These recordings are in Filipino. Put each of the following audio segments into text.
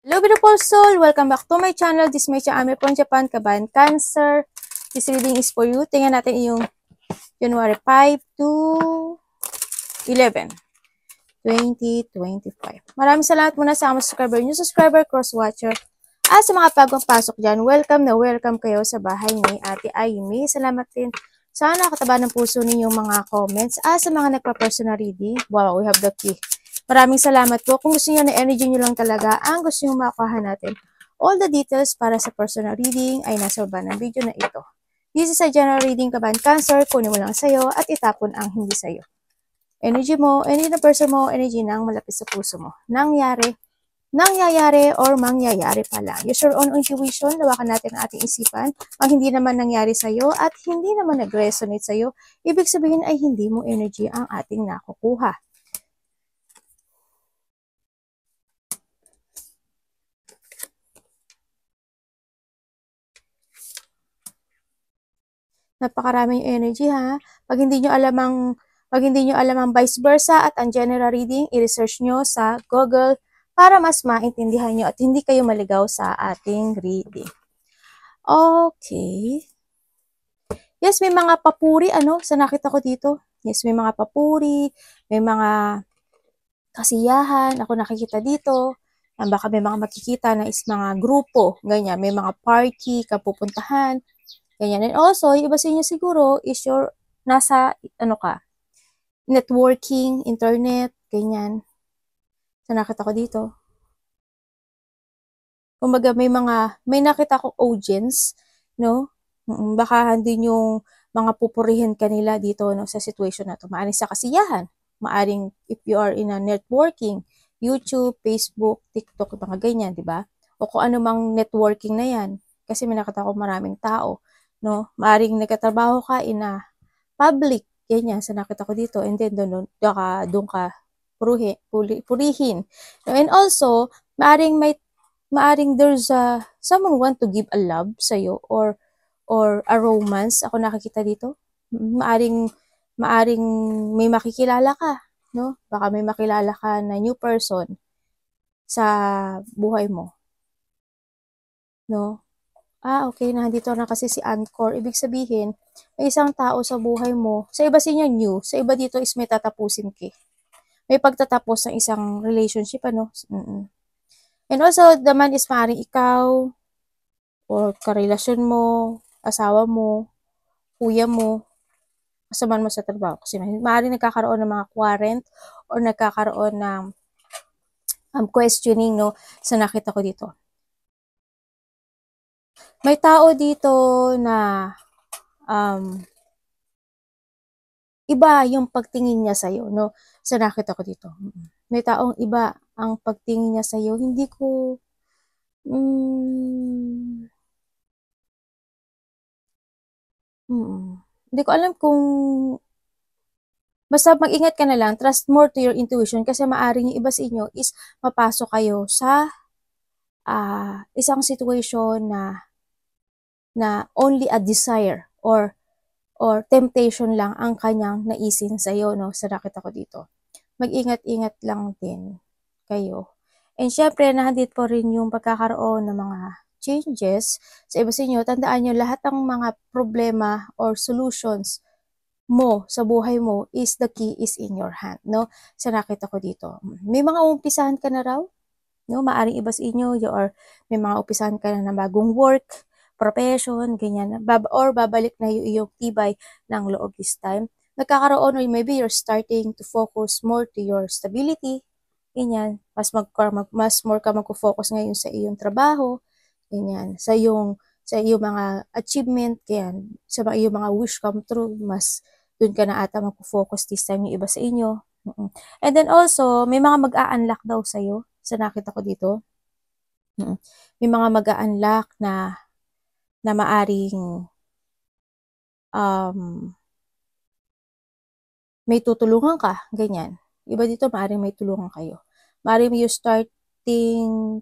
Hello beautiful soul! Welcome back to my channel. This is my channel from Japan, Kabayan Cancer. This reading is for you. Tingnan natin yung January 5 to 11, 2025. Maraming salamat muna sa mga subscriber, new subscriber, cross-watcher. At sa mga bagong pasok dyan, welcome na welcome kayo sa bahay ni Ate Aimee. Salamat din sa nakataba ng puso ninyong mga comments. At sa mga nagpa-personal reading, wow, we have the key. Maraming salamat po. Kung gusto niyo na energy niyo lang talaga, ang gusto niyo makuha natin, all the details para sa personal reading ay nasa baba ng video na ito. This is a general reading, Kabayan Cancer. Kunin mo lang sa'yo at itapon ang hindi sa'yo. Energy mo, energy ng person mo, energy ng malapit sa puso mo. Nangyayari, or mangyayari pala. Use your own intuition, lawakan natin ang ating isipan. Ang hindi naman nangyari sa'yo at hindi naman nag-resonate sa'yo, ibig sabihin ay hindi mo energy ang ating nakukuha. Napakaraming energy ha. Pag hindi nyo alam ang vice versa at ang general reading, i-research nyo sa Google para mas maintindihan nyo at hindi kayo maligaw sa ating reading. Okay. Yes, may mga papuri sa nakita ko dito. Yes, may mga papuri, may mga kasiyahan, ako nakikita dito. Baka may mga makikita na is mga grupo, ganyan. May mga party ka pupuntahan. Ganyan. And also, yung iba sa inyo siguro is your, nasa, networking, internet, ganyan. So, nakita ko dito. Kumbaga, may nakita ko audience, no? Baka hindi yung mga pupurihin kanila dito, no, sa situation na to. Maaring sa kasiyahan. Maaring if you are in a networking, YouTube, Facebook, TikTok, mga ganyan, di ba? O kung ano mang networking na yan. Kasi may nakita ko maraming tao. No, maaring nagkatrabaho ka in a public, ganyan, sa nakita ko dito, and then doon ka purihin. No, and also, maaring there's someone want to give a love sa'yo or a romance, ako nakikita dito. Maaring may makikilala ka, no? Baka may makilala ka na new person sa buhay mo. No? Okay, nandito na kasi si Anchor. Ibig sabihin, may isang tao sa buhay mo. Sa iba siya new, sa iba dito is may tatapusin ka. May pagtatapos ng isang relationship, And also, the man is maaaring ikaw, or karelasyon mo, asawa mo, kuya mo, kasamaan mo sa trabaho. Kasi maaaring nagkakaroon ng mga quarrant or nagkakaroon ng questioning, no, sa nakita ko dito. May tao dito na iba yung pagtingin niya sa'yo, no? Sa nakita ko dito. May taong iba ang pagtingin niya sa'yo. Hindi ko alam kung basta mag-ingat ka na lang, trust more to your intuition kasi maaring yung iba sa inyo is mapasok kayo sa isang situation na only a desire or temptation lang ang kanyang naisin sa'yo, no? Sa nakita ko dito. Mag-ingat-ingat lang din kayo. And syempre, nandito po rin yung pagkakaroon ng mga changes sa iba sa inyo. Tandaan nyo, lahat ng mga problema or solutions mo sa buhay mo is the key is in your hand, no? Sa nakita ko dito. May mga umpisahan ka na raw, no? Maaring iba sa inyo, or may mga umpisahan ka na bagong work, profession, ganyan, or babalik na yung iyong tibay ng loob this time. Nagkakaroon, or maybe you're starting to focus more to your stability, ganyan, mas more ka mag-focus ngayon sa iyong trabaho, ganyan, sa iyong mga achievement, ganyan, sa iyong mga wish come true, mas dun ka na ata mag-focus this time yung iba sa inyo. And then also, may mga mag-a-unlock daw sa'yo, sa nakita ko dito. May mga mag-a-unlock na maaring may tutulungan ka, ganyan. Iba dito, maaring may tulungan kayo. Maaring you starting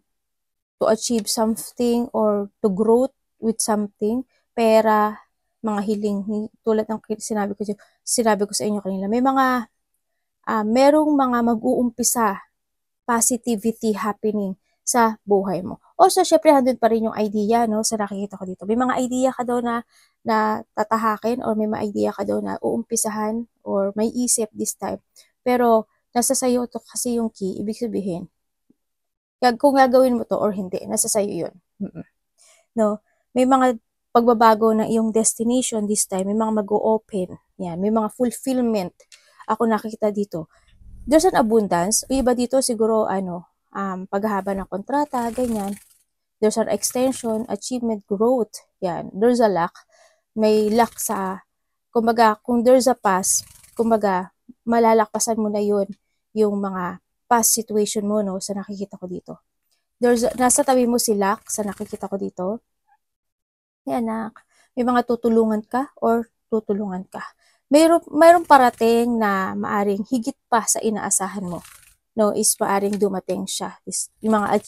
to achieve something or to grow with something, pera, mga hiling, tulad ng sinabi ko sa inyo kanina. May merong mga mag-uumpisa, positivity happening sa buhay mo. Also, syempre, handun pa rin yung idea, no, sa nakikita ko dito. May mga idea ka daw na tatahakin or may mga idea ka daw na uumpisahan or may isip this time. Pero, nasa sayo to kasi yung key, ibig sabihin, kung gagawin mo to or hindi, nasa sayo yun. No? May mga pagbabago ng iyong destination this time, may mga mag-o-open. Yan, may mga fulfillment. Ako nakikita dito. There's an abundance. O iba dito siguro paghahaba ng kontrata, ganyan. There's an extension, achievement, growth. Yan. There's a luck. May luck kumbaga, kung there's a past, kumbaga, malalakpasan mo na yun yung mga past situation mo, no, sa nakikita ko dito. Nasa tabi mo si luck sa nakikita ko dito. Hey anak, may mga tutulungan ka or tutulungan ka. Mayroong parating na maaring higit pa sa inaasahan mo. No, is maaring dumating siya.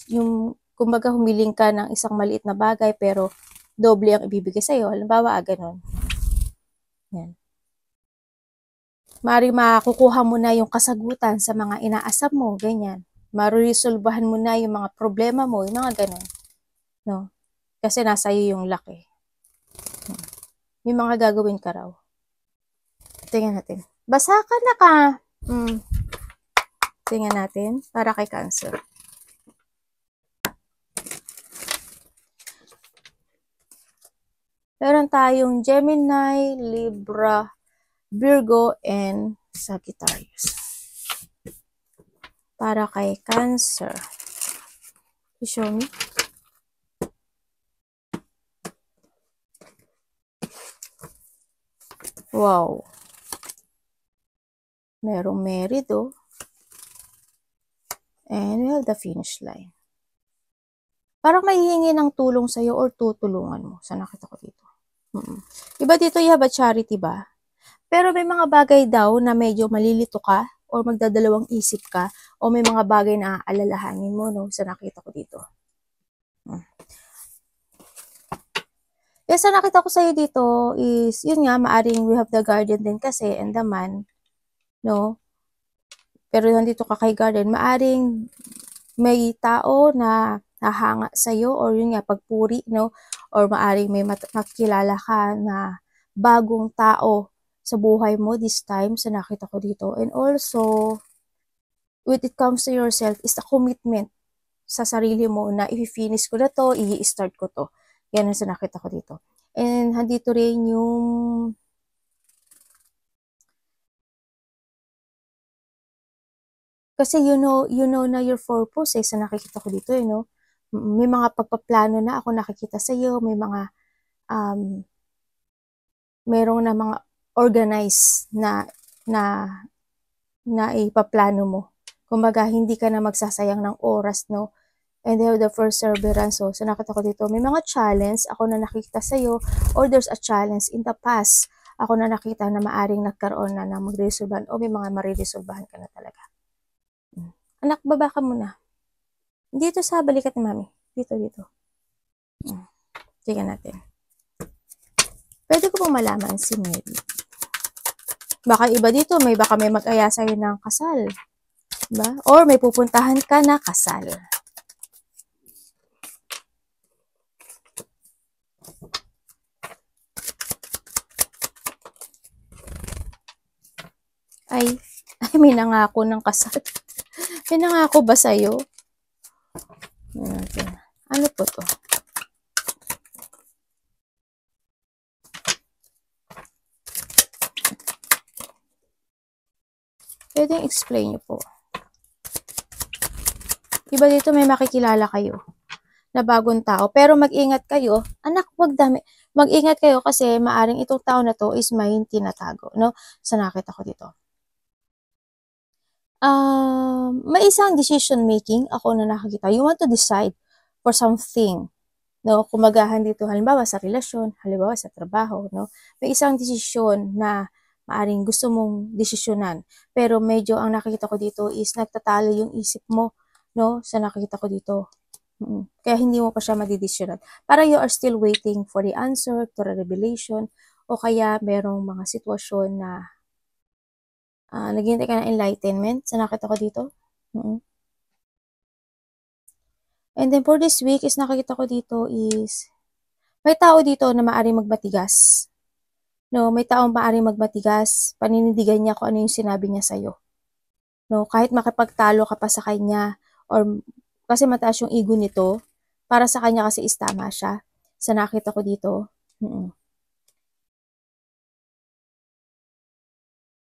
Yung kumbaga humiling ka ng isang maliit na bagay pero doble ang ibibigay sa iyo. Halimbawa, ganun. Yan. Maaring makukuha mo na yung kasagutan sa mga inaasam mo, ganyan. Mariresolbahan mo na yung mga problema mo, yung mga ganun. No? Kasi nasa iyo yung luck eh. May mga gagawin ka raw. Tingnan natin. Basa ka na ka. Tingnan natin para kay Cancer. Meron tayong Gemini, Libra, Virgo, and Sagittarius. Para kay Cancer. Show me. Wow. Merong married, oh. And we have the finish line. Parang may hihingi ng tulong sa'yo or tutulungan mo. Sa nakita ko dito. Iba dito, you have a charity ba? Pero may mga bagay daw na medyo malilito ka or magdadalawang isip ka o may mga bagay na alalahanin mo, no? Sa nakita ko dito. Yes, sa nakita ko sa'yo dito is, yun nga, maaring we have the Guardian din kasi and the Man, no? Pero nandito ka kay Guardian, maaring may tao na nahanga sa'yo or yun nga, pagpuri, no? Or maaring may makilala ka na bagong tao sa buhay mo this time sa nakita ko dito. And also, when it comes to yourself, is a commitment sa sarili mo na i-finish ko na to, i-start ko to. Yan ang sa nakita ko dito. And handito rin yung kasi you know na your purpose sa nakikita ko dito, no? May mga pagpaplano na ako nakikita sa iyo, may mga merong na mga organized na ipaplano mo. Kumbaga, hindi ka na magsasayang ng oras, no? And they have the perseverance. So nakita ko dito, may mga challenge ako na nakikita sa iyo or there's a challenge in the past ako na nakita na maaring nagkaroon na ng magresolbahan o may mga mariresolbahan ka na talaga. Anak, baba ka muna. Dito sa balikat ni Mami. Dito. Tingnan natin. Pwede ko pong malaman si Mary. Baka iba dito, baka may mag-aya sa'yo ng kasal. Diba? Or may pupuntahan ka na kasal. Ay, may nangako ng kasal. May nangako ba sa'yo? Ano po to? Pwedeng explain niyo po. Iba dito may makikilala kayo na bagong tao. Pero mag-ingat kayo. Anak, mag-ingat kayo kasi maaring itong tao na to is may tinatago. No? Sa nakita ko dito. May isang decision making ako na nakikita. You want to decide for something. No? Kumagahan dito, halimbawa sa relasyon, halimbawa sa trabaho. No? May isang desisyon na maaring gusto mong desisyonan. Pero medyo ang nakikita ko dito is nagtatalo yung isip mo. No? Sa nakikita ko dito. Kaya hindi mo pa siya madidesisyonan. Para you are still waiting for the answer, to the revelation, o kaya merong mga sitwasyon na naghihintay ka ng enlightenment. Sa nakita ko dito. And then for this week is nakikita ko dito is may tao dito na maaaring magmatigas. No, may taong maaaring magmatigas, paninindigan niya kung ano yung sinabi niya sa'yo. No, kahit makipagtalo ka pa sa kanya or kasi mataas yung ego nito, para sa kanya kasi is tama siya. Sa nakita ko dito,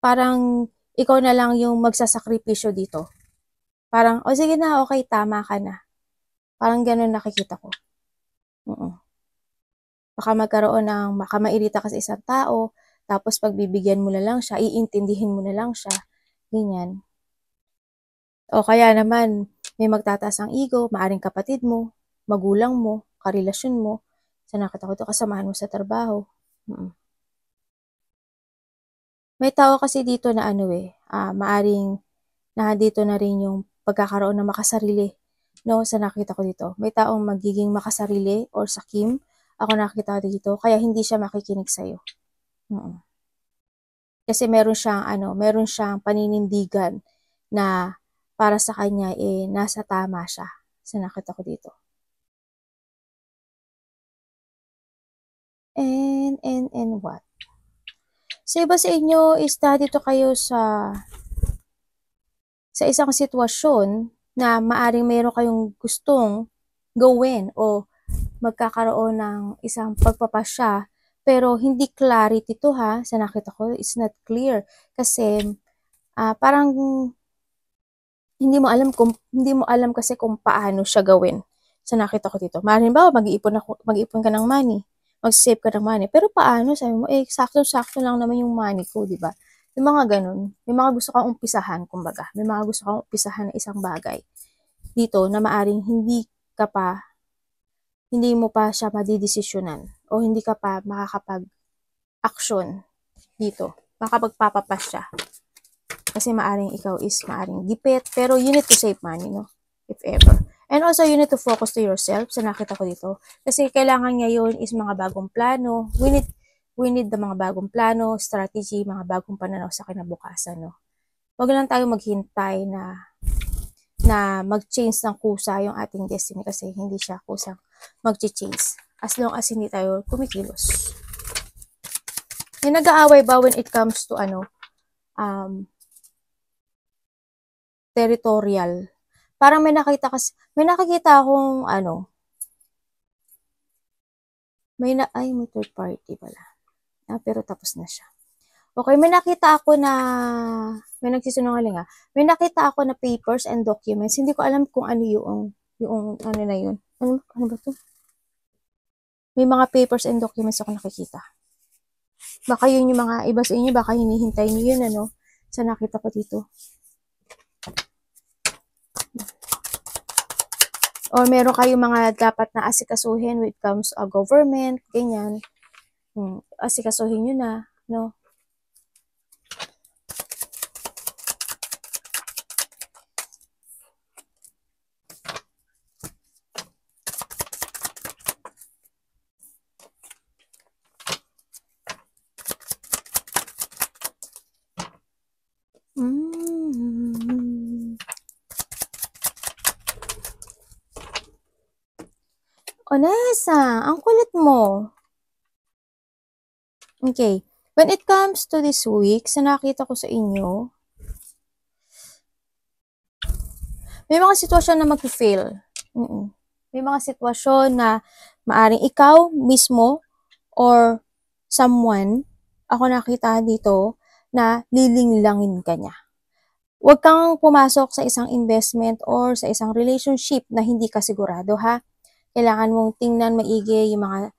parang ikaw na lang yung magsasakripisyo dito. Parang, o sige na, okay, tama ka na. Parang ganun nakikita ko. Baka magkaroon ng, baka mairita ka sa isang tao, tapos pagbibigyan mo na lang siya, iintindihin mo na lang siya, ganyan. O kaya naman, may magtataas ang ego, maaring kapatid mo, magulang mo, karelasyon mo, sa nakita ko ito, kasamahan mo sa trabaho. May tao kasi dito na maaring dito na rin yung pagkakaroon ng makasarili. No, sa nakita ko dito. May taong magiging makasarili or sakim. Ako nakita ko dito, kaya hindi siya makikinig sa'yo. Kasi meron siyang paninindigan na para sa kanya nasa tama siya. Sa nakita ko dito. And what? So, iba sa inyo is dito kayo sa isang sitwasyon na maaring meron kayong gustong gawin o magkakaroon ng isang pagpapasya, pero hindi clarity to ha, sa nakita ko, it's not clear. Kasi parang hindi mo alam kasi kung paano siya gawin. Sa nakita ko dito. Halimbawa, mag-iipon ka ng money, mag-save ka ng money, pero paano? Sabi mo, sakto-sakto lang naman yung money ko, di ba? Yung mga ganun, may mga gusto kang umpisahan, kumbaga. May mga gusto kang umpisahan na isang bagay dito na maaring hindi mo pa siya madidesisyonan o hindi ka pa makakapag-action dito. Makapagpapapas siya. Kasi maaring ikaw is maaring gipit, pero you need to save money, no? If ever. And also, you need to focus to yourself. So, nakita ko dito. Kasi kailangan ngayon is mga bagong plano. We need the mga bagong plano, strategy, mga bagong pananaw sa kinabukasan, no? Huwag lang tayo maghintay na mag-change ng kusa yung ating destiny kasi hindi siya kusang mag-change as long as hindi tayo kumikilos. May nag-aaway ba when it comes to territorial? Parang may nakikita akong may third party pala. Pero tapos na siya. Okay, may nakita ako na may nagsisinungaling may nakita ako na papers and documents. Hindi ko alam kung ano yung ano na yun. Ano ba to? May mga papers and documents ako nakikita. Baka yun yung mga iba sa inyo, baka hinihintay niyo yun, sa nakita ko dito. Or meron kayong mga dapat na asikasuhin when it comes to government, ganyan. Asikasuhin nyo na, no? Onesa, ang kulit mo. Okay. When it comes to this week, sa nakita ko sa inyo, may mga sitwasyon na mag-fail. May mga sitwasyon na maaring ikaw mismo or someone, ako nakita dito, na lilinglangin ka niya. Huwag kang pumasok sa isang investment or sa isang relationship na hindi ka sigurado, ha? Kailangan mong tingnan maigi yung mga,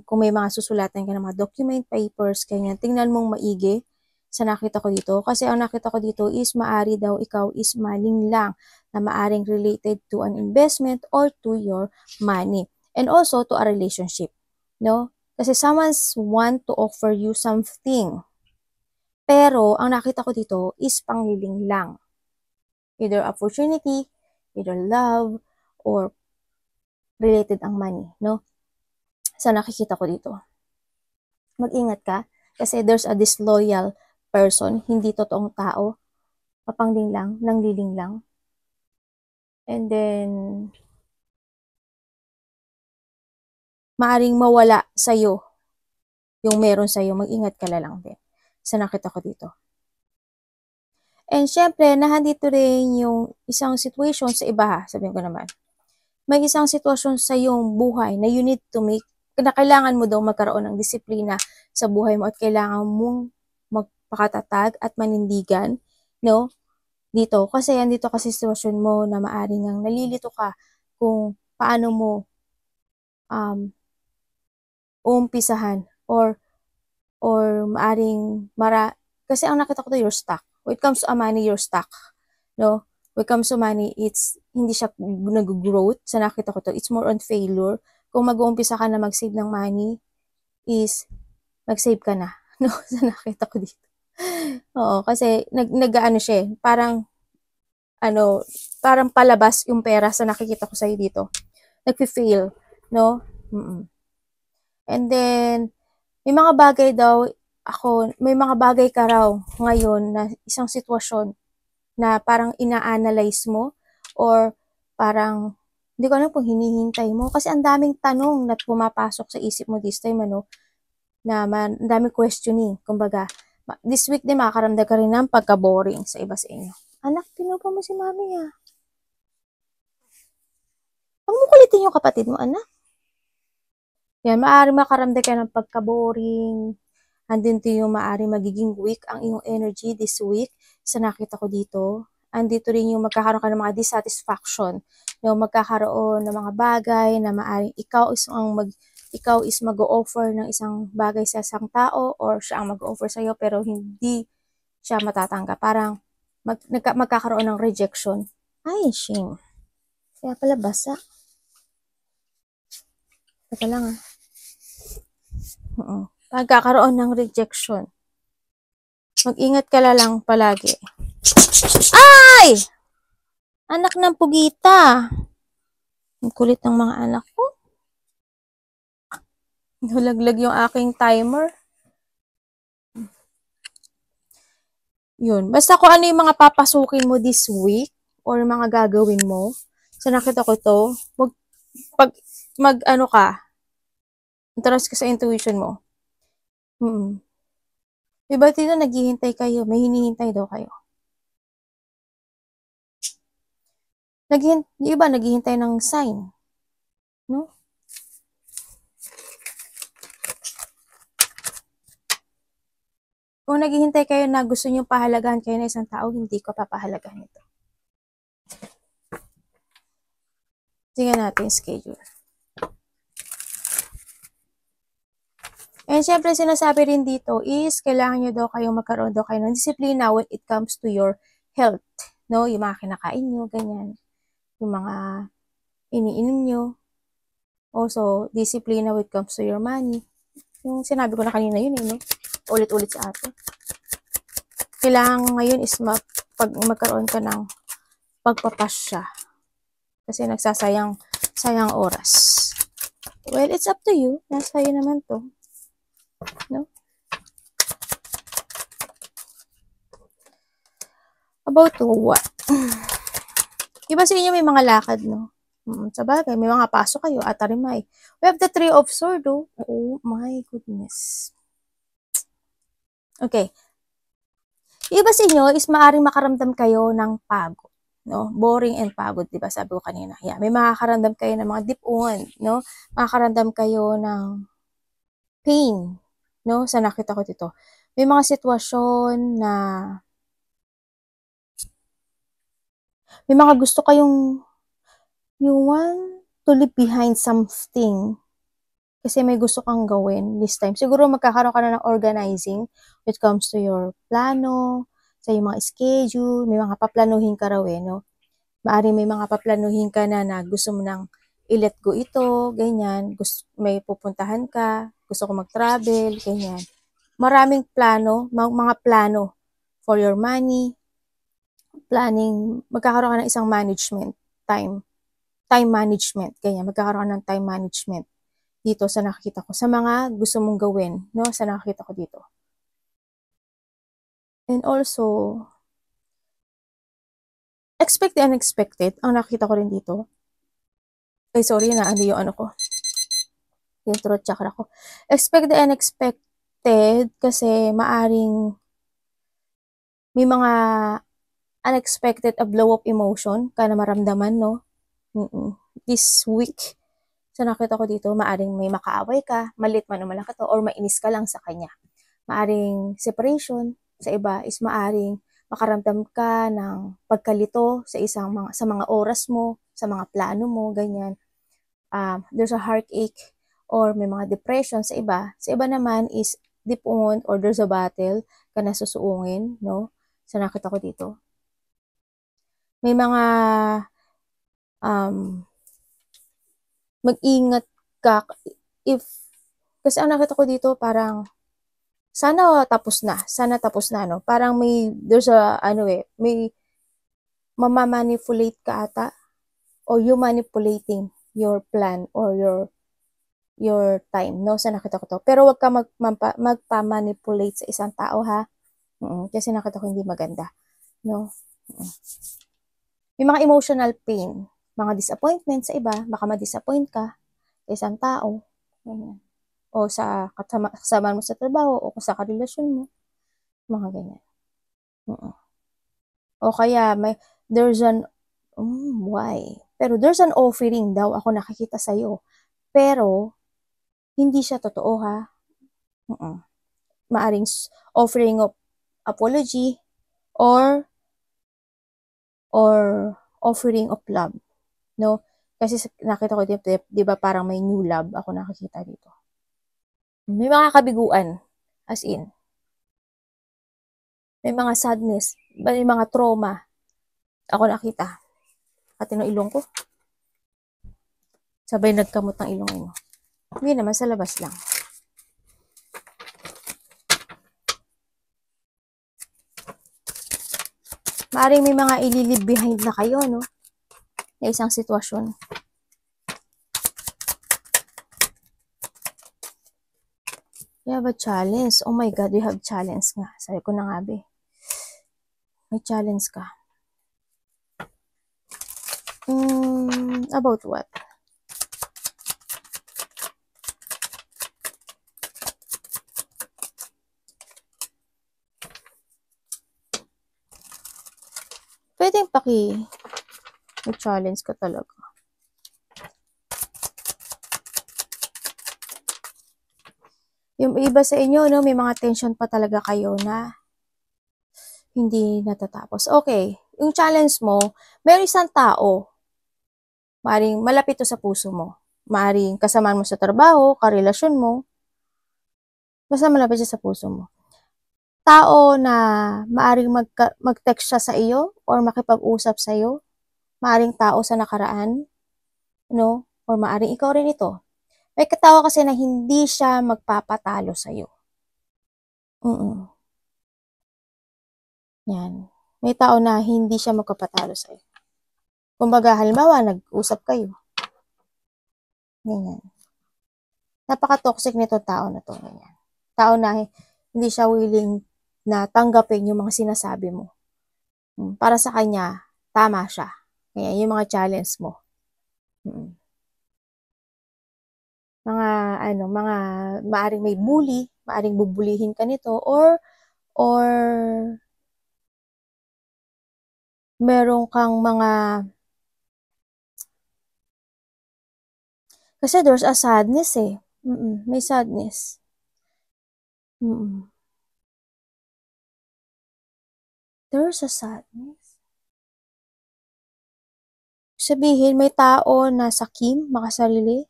kung may mga susulatan ka ng mga document, papers, ganyan, tingnan mong maigi sa nakita ko dito. Kasi ang nakita ko dito is maari daw ikaw is maling lang na maaring related to an investment or to your money. And also to a relationship, no? Kasi someone's want to offer you something. Pero, ang nakita ko dito is pangliling lang. Either opportunity, either love, or related ang money, no? Sa nakikita ko dito. Mag-ingat ka kasi there's a disloyal person, hindi totoong tao, papangling lang, nangliling lang. And then, maaring mawala sa'yo yung meron sa'yo. Mag-ingat ka na lang din sa nakita ko dito. And syempre, nahandito rin yung isang situation sa iba ha, sabihin ko naman. May isang sitwasyon sa iyong buhay na you need to make, na kailangan mo daw magkaroon ng disiplina sa buhay mo at kailangan mong magpakatatag at manindigan, no? Dito, kasi andito kasi sitwasyon mo na maaring ang nalilito ka kung paano mo uumpisahan or maaring kasi ang nakita ko to, you're stuck. When it comes to money, you're stuck. No? When it comes to money, hindi siya nag-growth. Sa nakita ko to, it's more on failure. Kung mag-uumpisa ka na mag-save ng money, is mag-save ka na. No? Sa nakita ko dito. Oo, kasi nag-ano siya, parang palabas yung pera sa nakikita ko sa'yo dito. Nag-fail, no? And then, may mga bagay ka raw ngayon na isang sitwasyon na parang ina-analyze mo or parang, hindi ko alam kung hinihintay mo. Kasi ang daming tanong na pumapasok sa isip mo this time, na ang daming questioning. Kumbaga, this week din makakaramdam ka rin ng pagka-boring sa iba sa inyo. Anak, tinupa mo si mami Huwag mo kulitin yung kapatid mo, anak. Yan, maaari makaramdam ka ng pagka-boring. Andito yung maaari magiging weak ang iyong energy this week. Sa nakita ko dito. Andito rin yung magkakaroon ka ng mga dissatisfaction. Yung magkakaroon ng mga bagay na maaari ikaw is mag-o-offer ng isang bagay sa isang tao or siya ang mag-o-offer sa'yo pero hindi siya matatanggap. Parang magkakaroon ng rejection. Ay, shame. Kaya pala basa. Teka lang Pagkakaroon ng rejection. Mag-ingat ka lang palagi. Ay! Anak ng pugita. Ang kulit ng mga anak ko. Nalaglag yung aking timer. Yun. Basta kung ano yung mga papasukin mo this week or mga gagawin mo. So nakita ko to. Interest ka sa intuition mo. Diba dito naghihintay kayo? May hinihintay daw kayo. Iba naghihintay ng sign. No? Kung naghihintay kayo na gusto nyo pahalagahan kayo ng isang tao, hindi ko papahalagahan ito. Tingnan natin schedule. And syempre, sinasabi rin dito is, kailangan nyo daw kayong magkaroon daw kayo ng disiplina when it comes to your health. No? Yung mga kinakain nyo, ganyan. Yung mga iniinom nyo. Also, disiplina when it comes to your money. Yung sinabi ko na kanina yun, no? Ulit-ulit sa atin. Kailangan ngayon is magkaroon ka ng pagpapasya. Kasi nagsasayang oras. Well, it's up to you. Nasa iyo naman to. No? About what? Iba sa inyo may mga lakad, no? Sa bagay, may mga pasok kayo at tarimay. We have the 3 of Swords, oh. Oh my goodness. Okay. Iba sa inyo is maaaring makaramdam kayo ng pagod. No? Boring and pagod, diba? Sabi ko kanina. Yeah, may makakaramdam kayo ng mga deep-on, no? Makakaramdam kayo ng pain, no? Sa nakita ko dito. May mga sitwasyon na may mga gusto kayong you want to leave behind something. Kasi may gusto kang gawin this time. Siguro magkakaroon ka na ng organizing when it comes to your plano, sa yung mga schedule, may mga paplanuhin ka raw no? Maaaring may mga paplanuhin ka na gusto mo nang i-let go ito, ganyan. May pupuntahan ka, gusto ko mag-travel, ganyan. Maraming plano, mga plano for your money, planning, magkakaroon ka ng isang management, time management, ganyan. Magkakaroon ka ng time management dito sa nakikita ko, sa mga gusto mong gawin, no? Sa nakikita ko dito. And also, expect the unexpected, ang nakita ko rin dito. Ay, sorry na, yung ano ko. yung throat chakra ko. Expect the unexpected kasi maaring may mga unexpected blow of emotion ka na maramdaman, no? This week, so nakita ko dito, maaring may makaaway ka, malit man o malaki to, or mainis ka lang sa kanya. Maaring separation, sa iba is maaring makaramdam ka ng pagkalito sa mga oras mo, sa mga plano mo, ganyan. There's a heartache or may mga depression sa iba. Sa iba naman is deep wound or there's a battle ka na susuungin, no? So nakita ko dito. May mga mag-ingat ka kasi ang nakita ko dito parang sana tapos na, no? Parang there's a, may mamamanipulate ka ata or you manipulating your plan or your time, no? Sa nakita ko to. Pero wag ka magpa-manipulate sa isang tao, ha? Kasi nakita ko hindi maganda, no? May mga emotional pain, mga disappointment sa iba, baka ma-disappoint ka sa isang tao, ganyan. O sa kasama mo sa trabaho o sa karelasyon mo, mga ganyan. O kaya there's an pero there's an offering daw ako nakikita sa'yo. Pero hindi siya totoo, ha? Maaring offering of apology or offering of love, no? Kasi nakita ko dito, di ba parang may new love ako nakikita dito. May mga kabiguan, as in. May mga sadness, may mga trauma ako nakita. Pati ng ilong ko. Sabay nagkamot ng ilong mo. Hindi naman, sa labas lang. Maaring may mga ililib behind na kayo, no? Na isang sitwasyon. You have a challenge. Oh my God, you have challenge nga. Sabi ko na nga, be. May challenge ka. About what? Pwedeng may challenge ka talaga. Yung iba sa inyo, no, may mga tension pa talaga kayo na hindi natatapos. Okay, yung challenge mo, may isang tao, maaring malapit to sa puso mo. Maaring kasama mo sa trabaho, karelasyon mo, basta malapit siya sa puso mo. Tao na maaring mag-text siya sa iyo or makipag-usap sa iyo, maaring tao sa nakaraan, no? Or maaring ikaw rin ito. May katao kasi na hindi siya magpapatalo sa iyo. Yan. May tao na hindi siya magpapatalo sa iyo. Kumbaga, halimbawa, nag-usap kayo. Ganyan. Napaka-toxic nito tao na to. Ganyan. Tao na hindi siya willing na tanggapin yung mga sinasabi mo. Para sa kanya, tama siya. Kaya yung mga challenge mo. Mga maaring may bully, maaring bubulihin ka nito, or meron kang kasi there's a sadness eh. May sadness. There's a sadness. Sabihin, may tao na sakim, makasarili.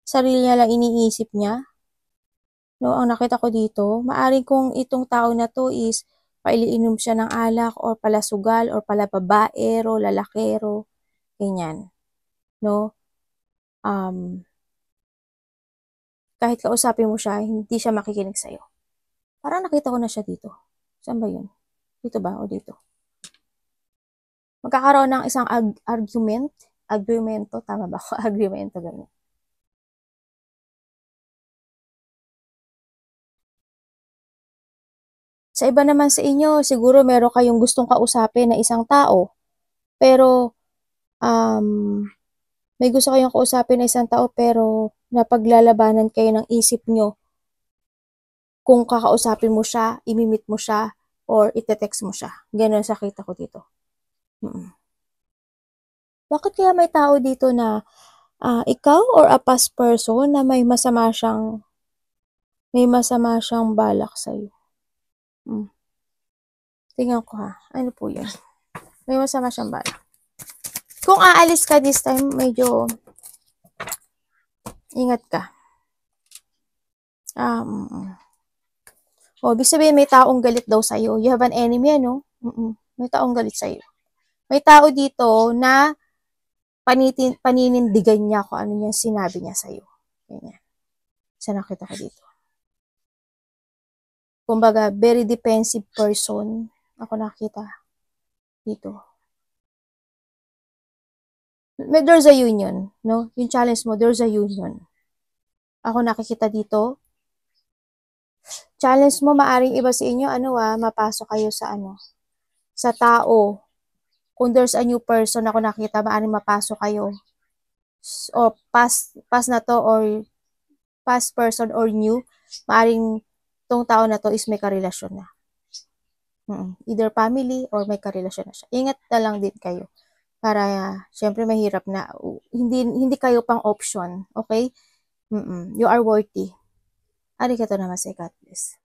Sarili niya lang iniisip niya. No, ang nakita ko dito, maaring kung itong tao na to is pailiinom siya ng alak or palasugal or palababaero, lalakero, ganyan. No? Kahit kausapin mo siya, hindi siya makikinig sa'yo. Parang nakita ko na siya dito. Saan ba yun? Dito ba o dito? Magkakaroon ng isang argumento, tama ba ako? Argumento, ganyan. Sa iba naman sa inyo, siguro meron kayong gustong kausapin na isang tao, pero may gusto kayong kausapin na isang tao pero na paglalabanan kayo ng isip nyo kung kakausapin mo siya, imimit mo siya, or ite-text mo siya. Ganun sa kita ko dito. Bakit kaya may tao dito na ikaw or a past person na may masama siyang balak sa'yo? Tingnan ko ha. Ano po yun? May masama siyang balak. Kung aalis ka this time, medyo ingat ka. Ibig sabihin may taong galit daw sa'yo. You have an enemy, ano? May taong galit sa'yo. May tao dito na paninindigan niya kung ano yung sinabi niya sa'yo. Ganyan. Sa nakita ko dito. Kumbaga, very defensive person. Ako nakita dito. There's a union, no? Yung challenge mo, there's a union. Ako nakikita dito. Challenge mo, maaring iba sa inyo, mapasok kayo sa tao. Kung there's a new person, ako nakita, maaring mapasok kayo. O past na to, or past person or new, maaring tong tao na to is may karelasyon na. Either family or may karelasyon na siya. Ingat na lang din kayo. Para, syempre mahirap na. Hindi kayo pang option. Okay? You are worthy. Arigato namaste, God bless.